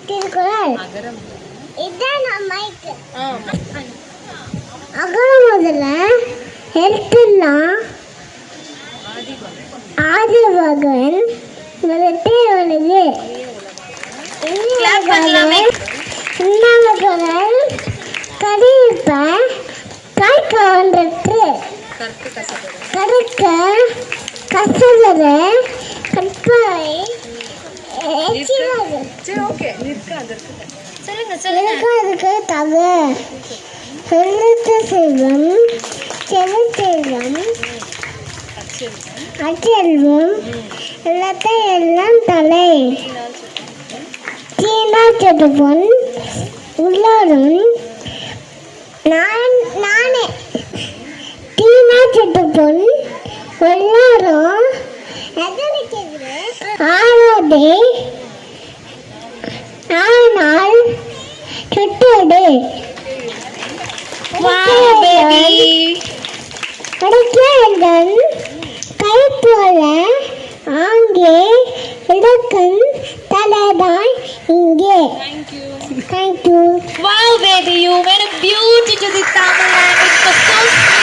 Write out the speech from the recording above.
திருக்குறள் இதான் மைக்கு. அகரம் முதல்ல எழுத்துலாம் ஆதி வகன் முதத்தே வருது. இன்னவர்கள் கடிப்ப காய்க்க வந்துட்டு கடுக்க கசதர கற்பாய் அதுக்கு தவிர எழுத்து செல்வம் செல்வம் அச்செல்வம் எல்லாம் தலை தீனா செடுவன் உள்ளாரும் நானே தீனா செடுவன் உள்ளாரும் ஆறாதே ஆனால் சுட்டோடு அடைக்கன் கை போல ஆங்கே இடக்கன் தலைதான் இங்கே. Thank you. Wow, baby, you made a beauty to the Tamil language. So sweet.